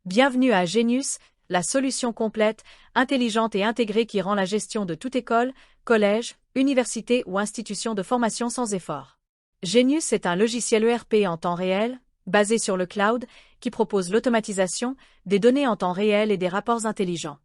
Bienvenue à Genius, la solution complète, intelligente et intégrée qui rend la gestion de toute école, collège, université ou institution de formation sans effort. Genius est un logiciel ERP en temps réel, basé sur le cloud, qui propose l'automatisation, des données en temps réel et des rapports intelligents.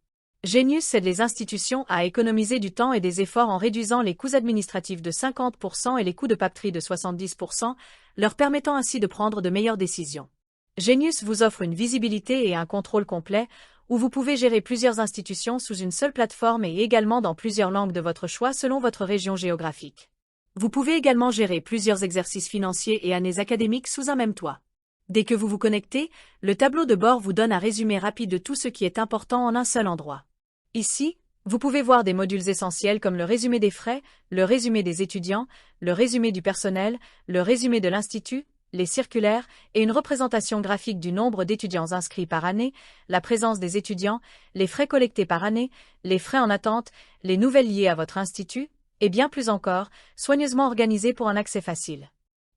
Genius aide les institutions à économiser du temps et des efforts en réduisant les coûts administratifs de 50% et les coûts de papeterie de 70%, leur permettant ainsi de prendre de meilleures décisions. Genius vous offre une visibilité et un contrôle complet, où vous pouvez gérer plusieurs institutions sous une seule plateforme et également dans plusieurs langues de votre choix selon votre région géographique. Vous pouvez également gérer plusieurs exercices financiers et années académiques sous un même toit. Dès que vous vous connectez, le tableau de bord vous donne un résumé rapide de tout ce qui est important en un seul endroit. Ici, vous pouvez voir des modules essentiels comme le résumé des frais, le résumé des étudiants, le résumé du personnel, le résumé de l'institut, les circulaires et une représentation graphique du nombre d'étudiants inscrits par année, la présence des étudiants, les frais collectés par année, les frais en attente, les nouvelles liées à votre institut, et bien plus encore, soigneusement organisés pour un accès facile.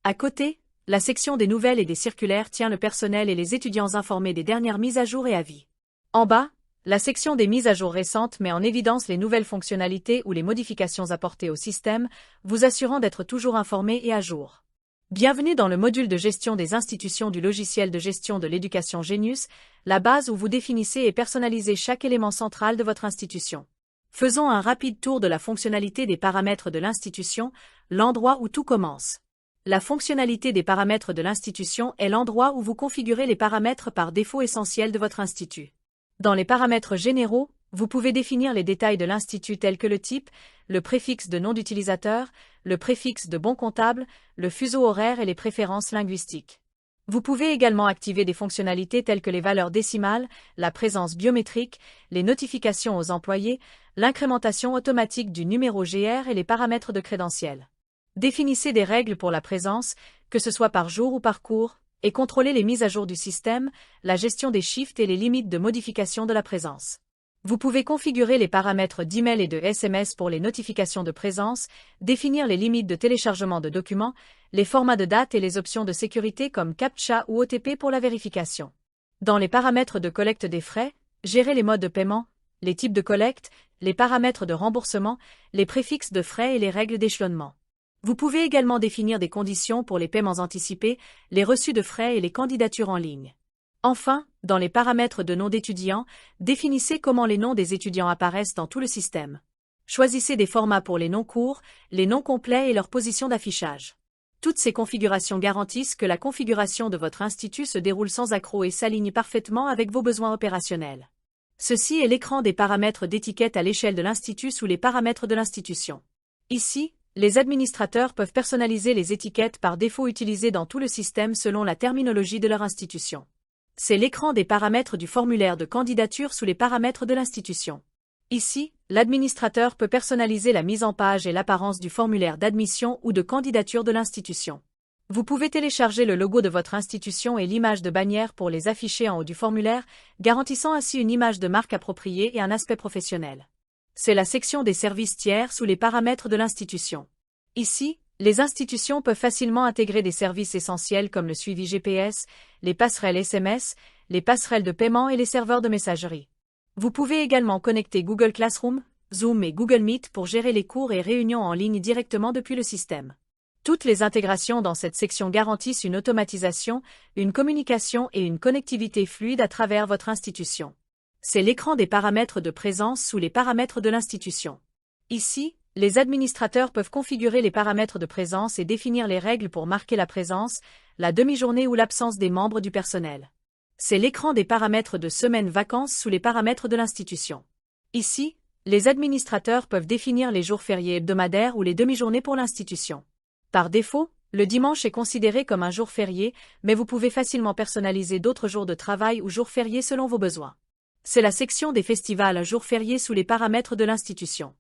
À côté, la section des nouvelles et des circulaires tient le personnel et les étudiants informés des dernières mises à jour et avis. En bas, la section des mises à jour récentes met en évidence les nouvelles fonctionnalités ou les modifications apportées au système, vous assurant d'être toujours informé et à jour. Bienvenue dans le module de gestion des institutions du logiciel de gestion de l'éducation Genius, la base où vous définissez et personnalisez chaque élément central de votre institution. Faisons un rapide tour de la fonctionnalité des paramètres de l'institution, l'endroit où tout commence. La fonctionnalité des paramètres de l'institution est l'endroit où vous configurez les paramètres par défaut essentiels de votre institut. Dans les paramètres généraux, vous pouvez définir les détails de l'institut tels que le type, le préfixe de nom d'utilisateur, le préfixe de bon comptable, le fuseau horaire et les préférences linguistiques. Vous pouvez également activer des fonctionnalités telles que les valeurs décimales, la présence biométrique, les notifications aux employés, l'incrémentation automatique du numéro GR et les paramètres de crédentiel. Définissez des règles pour la présence, que ce soit par jour ou par cours, et contrôlez les mises à jour du système, la gestion des shifts et les limites de modification de la présence. Vous pouvez configurer les paramètres d'email et de SMS pour les notifications de présence, définir les limites de téléchargement de documents, les formats de date et les options de sécurité comme CAPTCHA ou OTP pour la vérification. Dans les paramètres de collecte des frais, gérez les modes de paiement, les types de collecte, les paramètres de remboursement, les préfixes de frais et les règles d'échelonnement. Vous pouvez également définir des conditions pour les paiements anticipés, les reçus de frais et les candidatures en ligne. Enfin, dans les paramètres de nom d'étudiants, définissez comment les noms des étudiants apparaissent dans tout le système. Choisissez des formats pour les noms courts, les noms complets et leur position d'affichage. Toutes ces configurations garantissent que la configuration de votre institut se déroule sans accroc et s'aligne parfaitement avec vos besoins opérationnels. Ceci est l'écran des paramètres d'étiquette à l'échelle de l'institut sous les paramètres de l'institution. Ici, les administrateurs peuvent personnaliser les étiquettes par défaut utilisées dans tout le système selon la terminologie de leur institution. C'est l'écran des paramètres du formulaire de candidature sous les paramètres de l'institution. Ici, l'administrateur peut personnaliser la mise en page et l'apparence du formulaire d'admission ou de candidature de l'institution. Vous pouvez télécharger le logo de votre institution et l'image de bannière pour les afficher en haut du formulaire, garantissant ainsi une image de marque appropriée et un aspect professionnel. C'est la section des services tiers sous les paramètres de l'institution. Ici, les institutions peuvent facilement intégrer des services essentiels comme le suivi GPS, les passerelles SMS, les passerelles de paiement et les serveurs de messagerie. Vous pouvez également connecter Google Classroom, Zoom et Google Meet pour gérer les cours et réunions en ligne directement depuis le système. Toutes les intégrations dans cette section garantissent une automatisation, une communication et une connectivité fluide à travers votre institution. C'est l'écran des paramètres de présence sous les paramètres de l'institution. Ici, les administrateurs peuvent configurer les paramètres de présence et définir les règles pour marquer la présence, la demi-journée ou l'absence des membres du personnel. C'est l'écran des paramètres de semaine vacances sous les paramètres de l'institution. Ici, les administrateurs peuvent définir les jours fériés hebdomadaires ou les demi-journées pour l'institution. Par défaut, le dimanche est considéré comme un jour férié, mais vous pouvez facilement personnaliser d'autres jours de travail ou jours fériés selon vos besoins. C'est la section des festivals jours fériés sous les paramètres de l'institution.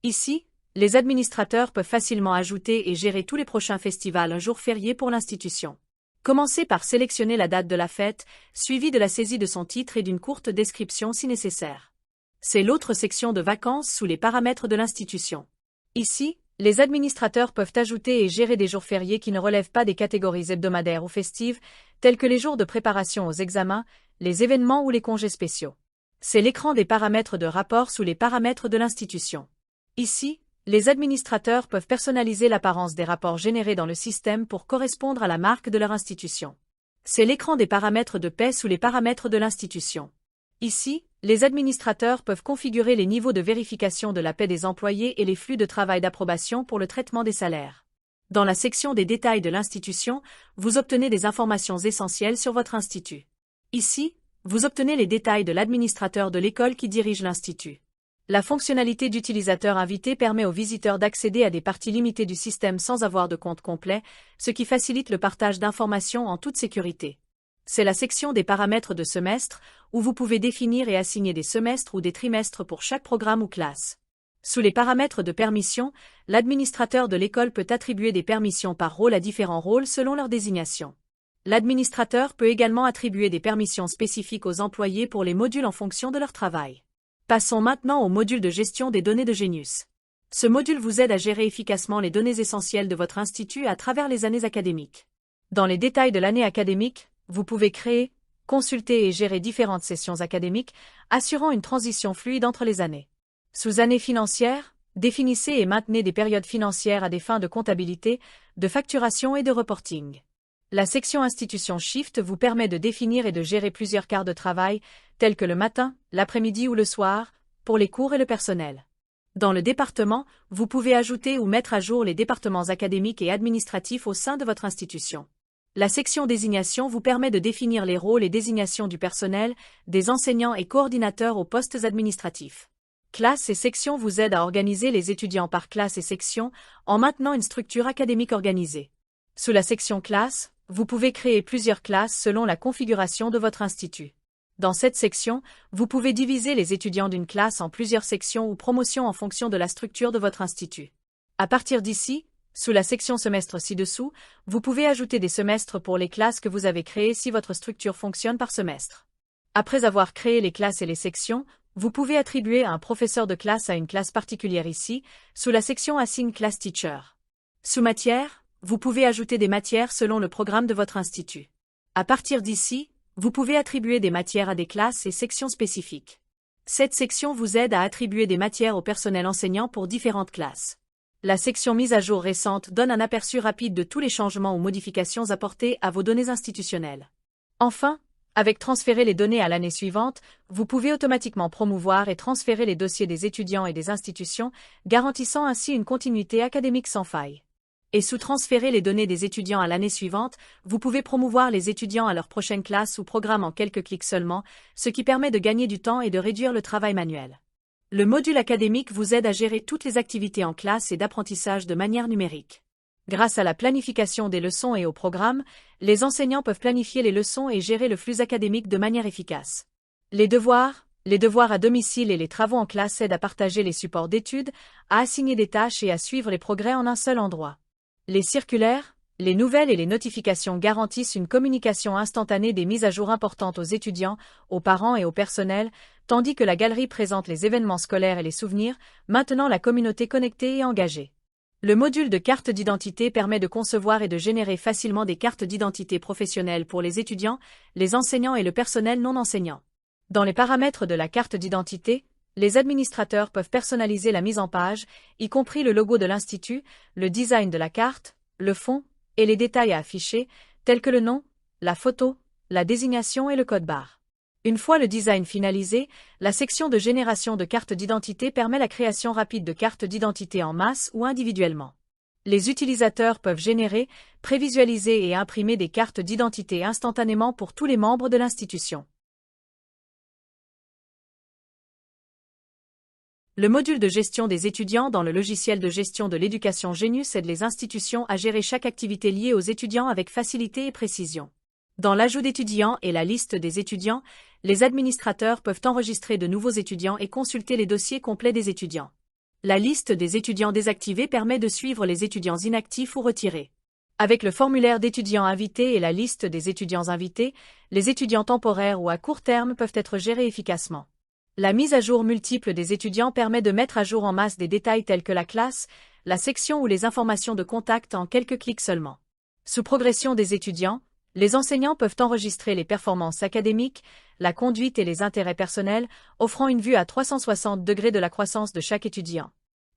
Ici, les administrateurs peuvent facilement ajouter et gérer tous les prochains festivals jours fériés pour l'institution. Commencez par sélectionner la date de la fête, suivie de la saisie de son titre et d'une courte description si nécessaire. C'est l'autre section de vacances sous les paramètres de l'institution. Ici, les administrateurs peuvent ajouter et gérer des jours fériés qui ne relèvent pas des catégories hebdomadaires ou festives, tels que les jours de préparation aux examens, les événements ou les congés spéciaux. C'est l'écran des paramètres de rapport sous les paramètres de l'institution. Ici, les administrateurs peuvent personnaliser l'apparence des rapports générés dans le système pour correspondre à la marque de leur institution. C'est l'écran des paramètres de paie sous les paramètres de l'institution. Ici, les administrateurs peuvent configurer les niveaux de vérification de la paie des employés et les flux de travail d'approbation pour le traitement des salaires. Dans la section des détails de l'institution, vous obtenez des informations essentielles sur votre institut. Ici, vous obtenez les détails de l'administrateur de l'école qui dirige l'institut. La fonctionnalité d'utilisateur invité permet aux visiteurs d'accéder à des parties limitées du système sans avoir de compte complet, ce qui facilite le partage d'informations en toute sécurité. C'est la section des paramètres de semestre, où vous pouvez définir et assigner des semestres ou des trimestres pour chaque programme ou classe. Sous les paramètres de permission, l'administrateur de l'école peut attribuer des permissions par rôle à différents rôles selon leur désignation. L'administrateur peut également attribuer des permissions spécifiques aux employés pour les modules en fonction de leur travail. Passons maintenant au module de gestion des données de Genius. Ce module vous aide à gérer efficacement les données essentielles de votre institut à travers les années académiques. Dans les détails de l'année académique, vous pouvez créer, consulter et gérer différentes sessions académiques, assurant une transition fluide entre les années. Sous année financière, définissez et maintenez des périodes financières à des fins de comptabilité, de facturation et de reporting. La section Institution Shift vous permet de définir et de gérer plusieurs quarts de travail, tels que le matin, l'après-midi ou le soir, pour les cours et le personnel. Dans le département, vous pouvez ajouter ou mettre à jour les départements académiques et administratifs au sein de votre institution. La section Désignation vous permet de définir les rôles et désignations du personnel, des enseignants et coordinateurs aux postes administratifs. Classe et section vous aident à organiser les étudiants par classe et section, en maintenant une structure académique organisée. Sous la section Classe, vous pouvez créer plusieurs classes selon la configuration de votre institut. Dans cette section, vous pouvez diviser les étudiants d'une classe en plusieurs sections ou promotions en fonction de la structure de votre institut. À partir d'ici, sous la section Semestre ci-dessous, vous pouvez ajouter des semestres pour les classes que vous avez créées si votre structure fonctionne par semestre. Après avoir créé les classes et les sections, vous pouvez attribuer un professeur de classe à une classe particulière ici, sous la section Assign Class Teacher. Sous Matière, vous pouvez ajouter des matières selon le programme de votre institut. À partir d'ici, vous pouvez attribuer des matières à des classes et sections spécifiques. Cette section vous aide à attribuer des matières au personnel enseignant pour différentes classes. La section Mise à jour récente donne un aperçu rapide de tous les changements ou modifications apportés à vos données institutionnelles. Enfin, avec Transférer les données à l'année suivante, vous pouvez automatiquement promouvoir et transférer les dossiers des étudiants et des institutions, garantissant ainsi une continuité académique sans faille. Et sous Transférer les données des étudiants à l'année suivante, vous pouvez promouvoir les étudiants à leur prochaine classe ou programme en quelques clics seulement, ce qui permet de gagner du temps et de réduire le travail manuel. Le module académique vous aide à gérer toutes les activités en classe et d'apprentissage de manière numérique. Grâce à la planification des leçons et au programme, les enseignants peuvent planifier les leçons et gérer le flux académique de manière efficace. Les devoirs à domicile et les travaux en classe aident à partager les supports d'études, à assigner des tâches et à suivre les progrès en un seul endroit. Les circulaires, les nouvelles et les notifications garantissent une communication instantanée des mises à jour importantes aux étudiants, aux parents et au personnel, tandis que la galerie présente les événements scolaires et les souvenirs, maintenant la communauté connectée et engagée. Le module de carte d'identité permet de concevoir et de générer facilement des cartes d'identité professionnelles pour les étudiants, les enseignants et le personnel non enseignant. Dans les paramètres de la carte d'identité, les administrateurs peuvent personnaliser la mise en page, y compris le logo de l'institut, le design de la carte, le fond, et les détails à afficher, tels que le nom, la photo, la désignation et le code barre. Une fois le design finalisé, la section de génération de cartes d'identité permet la création rapide de cartes d'identité en masse ou individuellement. Les utilisateurs peuvent générer, prévisualiser et imprimer des cartes d'identité instantanément pour tous les membres de l'institution. Le module de gestion des étudiants dans le logiciel de gestion de l'éducation Genius aide les institutions à gérer chaque activité liée aux étudiants avec facilité et précision. Dans l'ajout d'étudiants et la liste des étudiants, les administrateurs peuvent enregistrer de nouveaux étudiants et consulter les dossiers complets des étudiants. La liste des étudiants désactivés permet de suivre les étudiants inactifs ou retirés. Avec le formulaire d'étudiants invités et la liste des étudiants invités, les étudiants temporaires ou à court terme peuvent être gérés efficacement. La mise à jour multiple des étudiants permet de mettre à jour en masse des détails tels que la classe, la section ou les informations de contact en quelques clics seulement. Sous progression des étudiants, les enseignants peuvent enregistrer les performances académiques, la conduite et les intérêts personnels, offrant une vue à 360 degrés de la croissance de chaque étudiant.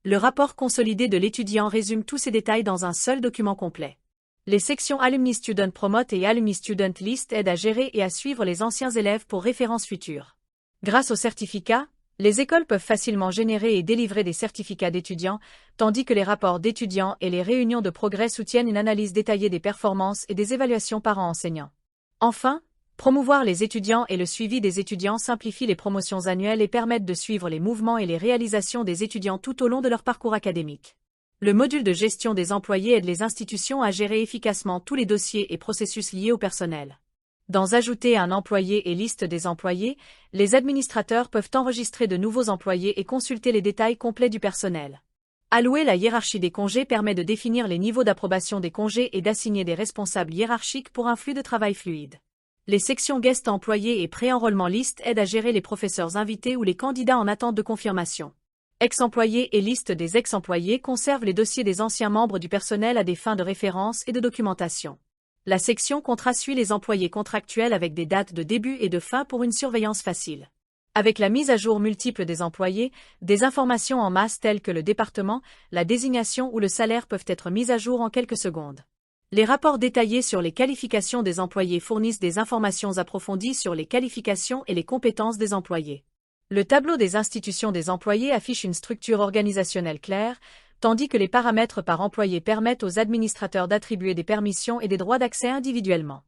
Le rapport consolidé de l'étudiant résume tous ces détails dans un seul document complet. Les sections Alumni Student Promote et Alumni Student List aident à gérer et à suivre les anciens élèves pour références futures. Grâce aux certificats, les écoles peuvent facilement générer et délivrer des certificats d'étudiants, tandis que les rapports d'étudiants et les réunions de progrès soutiennent une analyse détaillée des performances et des évaluations parents-enseignants. Enfin, promouvoir les étudiants et le suivi des étudiants simplifie les promotions annuelles et permettent de suivre les mouvements et les réalisations des étudiants tout au long de leur parcours académique. Le module de gestion des employés aide les institutions à gérer efficacement tous les dossiers et processus liés au personnel. Dans Ajouter un employé et liste des employés, les administrateurs peuvent enregistrer de nouveaux employés et consulter les détails complets du personnel. Allouer la hiérarchie des congés permet de définir les niveaux d'approbation des congés et d'assigner des responsables hiérarchiques pour un flux de travail fluide. Les sections Guest employés et pré-enrôlement liste aident à gérer les professeurs invités ou les candidats en attente de confirmation. Ex-employés et liste des ex-employés conservent les dossiers des anciens membres du personnel à des fins de référence et de documentation. La section Contrat suit les employés contractuels avec des dates de début et de fin pour une surveillance facile. Avec la mise à jour multiple des employés, des informations en masse telles que le département, la désignation ou le salaire peuvent être mises à jour en quelques secondes. Les rapports détaillés sur les qualifications des employés fournissent des informations approfondies sur les qualifications et les compétences des employés. Le tableau des institutions des employés affiche une structure organisationnelle claire, tandis que les paramètres par employé permettent aux administrateurs d'attribuer des permissions et des droits d'accès individuellement.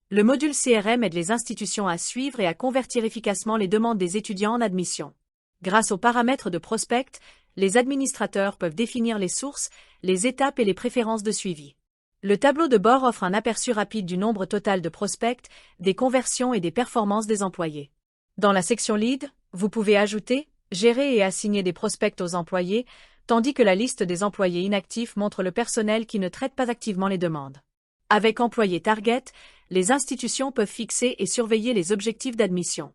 Le module CRM aide les institutions à suivre et à convertir efficacement les demandes des étudiants en admission. Grâce aux paramètres de prospect, les administrateurs peuvent définir les sources, les étapes et les préférences de suivi. Le tableau de bord offre un aperçu rapide du nombre total de prospects, des conversions et des performances des employés. Dans la section Lead, vous pouvez ajouter, gérer et assigner des prospects aux employés, tandis que la liste des employés inactifs montre le personnel qui ne traite pas activement les demandes. Avec Employé Target, les institutions peuvent fixer et surveiller les objectifs d'admission.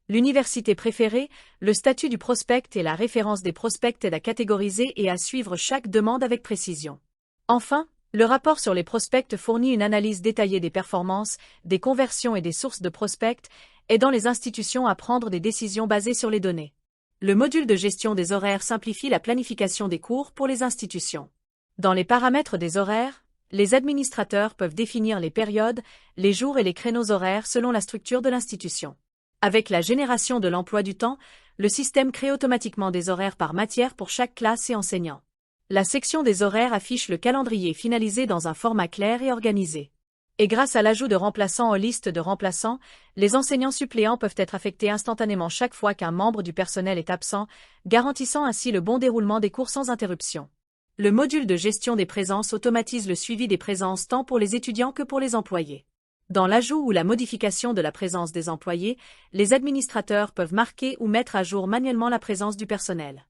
L'université préférée, le statut du prospect et la référence des prospects aident à catégoriser et à suivre chaque demande avec précision. Enfin, le rapport sur les prospects fournit une analyse détaillée des performances, des conversions et des sources de prospects, aidant les institutions à prendre des décisions basées sur les données. Le module de gestion des horaires simplifie la planification des cours pour les institutions. Dans les paramètres des horaires, les administrateurs peuvent définir les périodes, les jours et les créneaux horaires selon la structure de l'institution. Avec la génération de l'emploi du temps, le système crée automatiquement des horaires par matière pour chaque classe et enseignant. La section des horaires affiche le calendrier finalisé dans un format clair et organisé. Et grâce à l'ajout de remplaçants aux listes de remplaçants, les enseignants suppléants peuvent être affectés instantanément chaque fois qu'un membre du personnel est absent, garantissant ainsi le bon déroulement des cours sans interruption. Le module de gestion des présences automatise le suivi des présences tant pour les étudiants que pour les employés. Dans l'ajout ou la modification de la présence des employés, les administrateurs peuvent marquer ou mettre à jour manuellement la présence du personnel.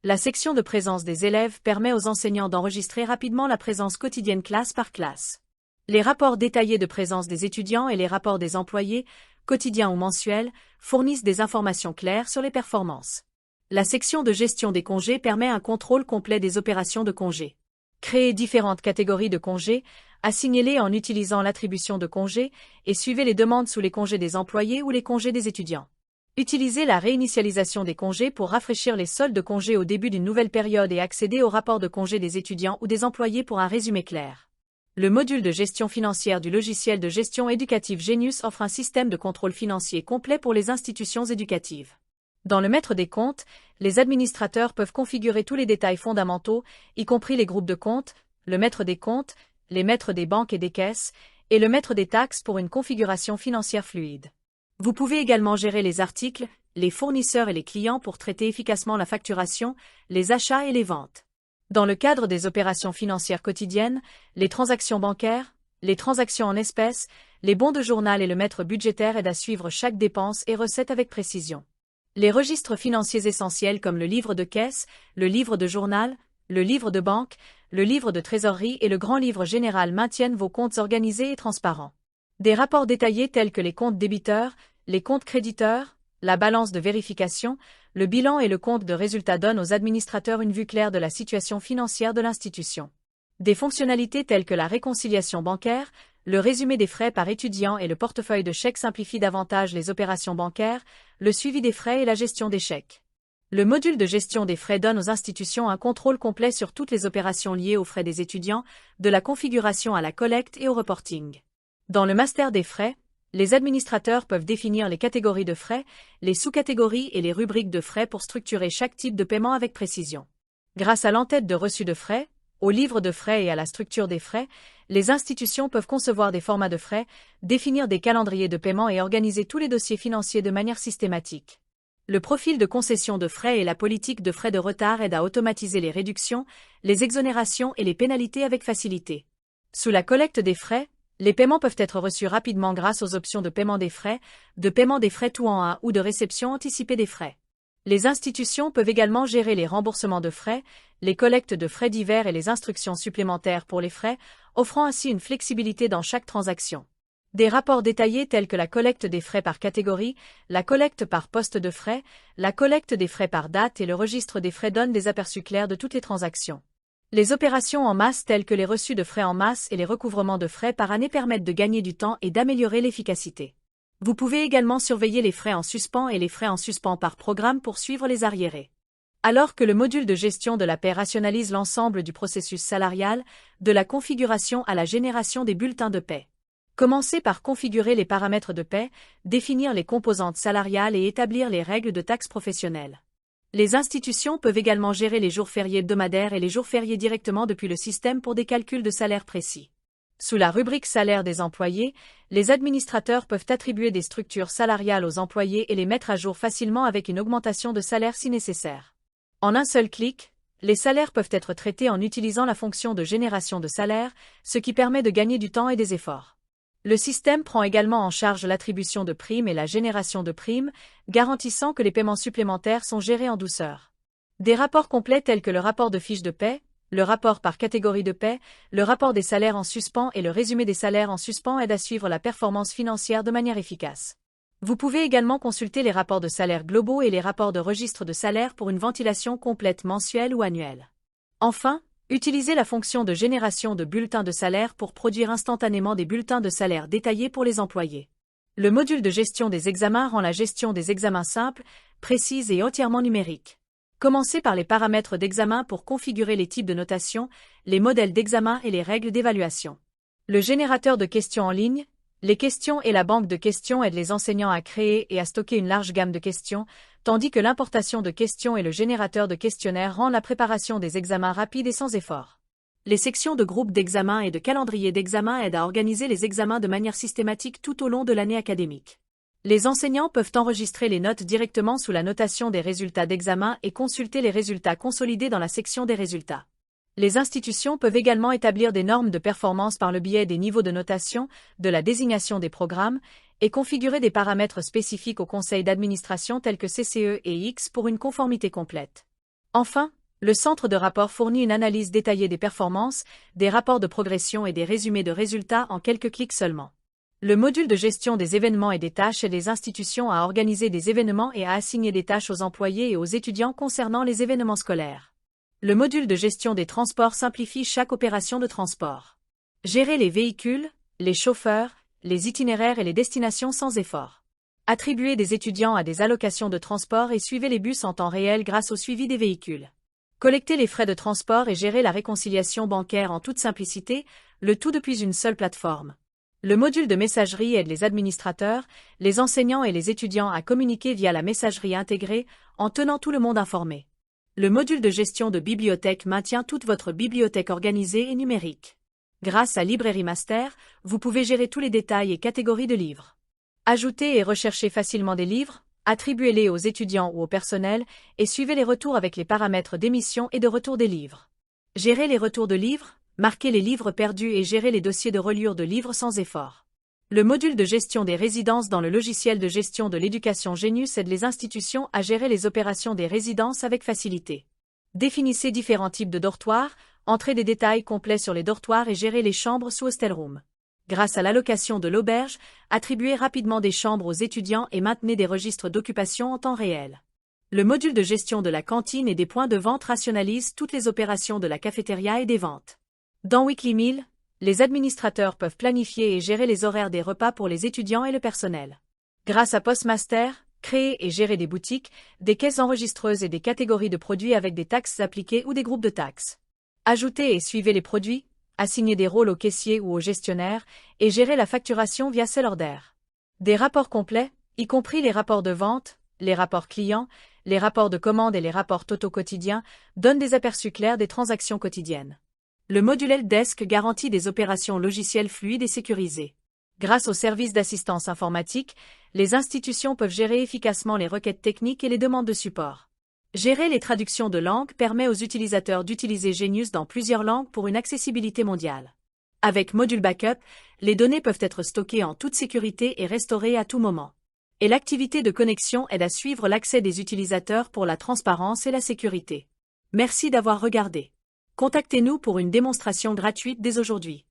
La section de présence des élèves permet aux enseignants d'enregistrer rapidement la présence quotidienne classe par classe. Les rapports détaillés de présence des étudiants et les rapports des employés, quotidiens ou mensuels, fournissent des informations claires sur les performances. La section de gestion des congés permet un contrôle complet des opérations de congés. Créez différentes catégories de congés, assignez-les en utilisant l'attribution de congés et suivez les demandes sous les congés des employés ou les congés des étudiants. Utilisez la réinitialisation des congés pour rafraîchir les soldes de congés au début d'une nouvelle période et accéder au rapport de congés des étudiants ou des employés pour un résumé clair. Le module de gestion financière du logiciel de gestion éducative Genius offre un système de contrôle financier complet pour les institutions éducatives. Dans le maître des comptes, les administrateurs peuvent configurer tous les détails fondamentaux, y compris les groupes de comptes, le maître des comptes, les maîtres des banques et des caisses, et le maître des taxes pour une configuration financière fluide. Vous pouvez également gérer les articles, les fournisseurs et les clients pour traiter efficacement la facturation, les achats et les ventes. Dans le cadre des opérations financières quotidiennes, les transactions bancaires, les transactions en espèces, les bons de journal et le maître budgétaire aident à suivre chaque dépense et recette avec précision. Les registres financiers essentiels comme le livre de caisse, le livre de journal, le livre de banque, le livre de trésorerie et le grand livre général maintiennent vos comptes organisés et transparents. Des rapports détaillés tels que les comptes débiteurs, les comptes créditeurs, la balance de vérification, le bilan et le compte de résultat donnent aux administrateurs une vue claire de la situation financière de l'institution. Des fonctionnalités telles que la réconciliation bancaire, le résumé des frais par étudiant et le portefeuille de chèques simplifient davantage les opérations bancaires, le suivi des frais et la gestion des chèques. Le module de gestion des frais donne aux institutions un contrôle complet sur toutes les opérations liées aux frais des étudiants, de la configuration à la collecte et au reporting. Dans le master des frais, les administrateurs peuvent définir les catégories de frais, les sous-catégories et les rubriques de frais pour structurer chaque type de paiement avec précision. Grâce à l'entête de reçus de frais, au livre de frais et à la structure des frais, les institutions peuvent concevoir des formats de frais, définir des calendriers de paiement et organiser tous les dossiers financiers de manière systématique. Le profil de concession de frais et la politique de frais de retard aident à automatiser les réductions, les exonérations et les pénalités avec facilité. Sous la collecte des frais, les paiements peuvent être reçus rapidement grâce aux options de paiement des frais tout en un ou de réception anticipée des frais. Les institutions peuvent également gérer les remboursements de frais, les collectes de frais divers et les instructions supplémentaires pour les frais, offrant ainsi une flexibilité dans chaque transaction. Des rapports détaillés tels que la collecte des frais par catégorie, la collecte par poste de frais, la collecte des frais par date et le registre des frais donnent des aperçus clairs de toutes les transactions. Les opérations en masse telles que les reçus de frais en masse et les recouvrements de frais par année permettent de gagner du temps et d'améliorer l'efficacité. Vous pouvez également surveiller les frais en suspens et les frais en suspens par programme pour suivre les arriérés. Alors que le module de gestion de la paie rationalise l'ensemble du processus salarial, de la configuration à la génération des bulletins de paie. Commencez par configurer les paramètres de paie, définir les composantes salariales et établir les règles de taxes professionnelles. Les institutions peuvent également gérer les jours fériés hebdomadaires et les jours fériés directement depuis le système pour des calculs de salaire précis. Sous la rubrique salaire des employés, les administrateurs peuvent attribuer des structures salariales aux employés et les mettre à jour facilement avec une augmentation de salaire si nécessaire. En un seul clic, les salaires peuvent être traités en utilisant la fonction de génération de salaire, ce qui permet de gagner du temps et des efforts. Le système prend également en charge l'attribution de primes et la génération de primes, garantissant que les paiements supplémentaires sont gérés en douceur. Des rapports complets tels que le rapport de fiche de paie, le rapport par catégorie de paie, le rapport des salaires en suspens et le résumé des salaires en suspens aident à suivre la performance financière de manière efficace. Vous pouvez également consulter les rapports de salaire globaux et les rapports de registre de salaire pour une ventilation complète mensuelle ou annuelle. Enfin, utilisez la fonction de génération de bulletins de salaire pour produire instantanément des bulletins de salaire détaillés pour les employés. Le module de gestion des examens rend la gestion des examens simple, précise et entièrement numérique. Commencez par les paramètres d'examen pour configurer les types de notation, les modèles d'examen et les règles d'évaluation. Le générateur de questions en ligne, les questions et la banque de questions aident les enseignants à créer et à stocker une large gamme de questions, tandis que l'importation de questions et le générateur de questionnaires rend la préparation des examens rapide et sans effort. Les sections de groupes d'examen et de calendrier d'examen aident à organiser les examens de manière systématique tout au long de l'année académique. Les enseignants peuvent enregistrer les notes directement sous la notation des résultats d'examen et consulter les résultats consolidés dans la section des résultats. Les institutions peuvent également établir des normes de performance par le biais des niveaux de notation, de la désignation des programmes, et configurer des paramètres spécifiques au conseil d'administration tels que CCE et X pour une conformité complète. Enfin, le centre de rapport fournit une analyse détaillée des performances, des rapports de progression et des résumés de résultats en quelques clics seulement. Le module de gestion des événements et des tâches aide les institutions à organiser des événements et à assigner des tâches aux employés et aux étudiants concernant les événements scolaires. Le module de gestion des transports simplifie chaque opération de transport. Gérez les véhicules, les chauffeurs, les itinéraires et les destinations sans effort. Attribuez des étudiants à des allocations de transport et suivez les bus en temps réel grâce au suivi des véhicules. Collectez les frais de transport et gérez la réconciliation bancaire en toute simplicité, le tout depuis une seule plateforme. Le module de messagerie aide les administrateurs, les enseignants et les étudiants à communiquer via la messagerie intégrée, en tenant tout le monde informé. Le module de gestion de bibliothèque maintient toute votre bibliothèque organisée et numérique. Grâce à Librairie Master, vous pouvez gérer tous les détails et catégories de livres. Ajoutez et recherchez facilement des livres, attribuez-les aux étudiants ou au personnel, et suivez les retours avec les paramètres d'émission et de retour des livres. Gérez les retours de livres, marquez les livres perdus et gérez les dossiers de reliure de livres sans effort. Le module de gestion des résidences dans le logiciel de gestion de l'éducation Genius aide les institutions à gérer les opérations des résidences avec facilité. Définissez différents types de dortoirs, entrez des détails complets sur les dortoirs et gérez les chambres sous hostel room. Grâce à l'allocation de l'auberge, attribuez rapidement des chambres aux étudiants et maintenez des registres d'occupation en temps réel. Le module de gestion de la cantine et des points de vente rationalise toutes les opérations de la cafétéria et des ventes. Dans Weekly Meal, Les administrateurs peuvent planifier et gérer les horaires des repas pour les étudiants et le personnel. Grâce à Postmaster, créer et gérer des boutiques, des caisses enregistreuses et des catégories de produits avec des taxes appliquées ou des groupes de taxes. Ajoutez et suivez les produits, assignez des rôles aux caissiers ou aux gestionnaires, et gérez la facturation via Sellorder. Des rapports complets, y compris les rapports de vente, les rapports clients, les rapports de commande et les rapports totaux quotidiens, donnent des aperçus clairs des transactions quotidiennes. Le module Helpdesk garantit des opérations logicielles fluides et sécurisées. Grâce aux services d'assistance informatique, les institutions peuvent gérer efficacement les requêtes techniques et les demandes de support. Gérer les traductions de langue permet aux utilisateurs d'utiliser Genius dans plusieurs langues pour une accessibilité mondiale. Avec Module Backup, les données peuvent être stockées en toute sécurité et restaurées à tout moment. Et l'activité de connexion aide à suivre l'accès des utilisateurs pour la transparence et la sécurité. Merci d'avoir regardé. Contactez-nous pour une démonstration gratuite dès aujourd'hui.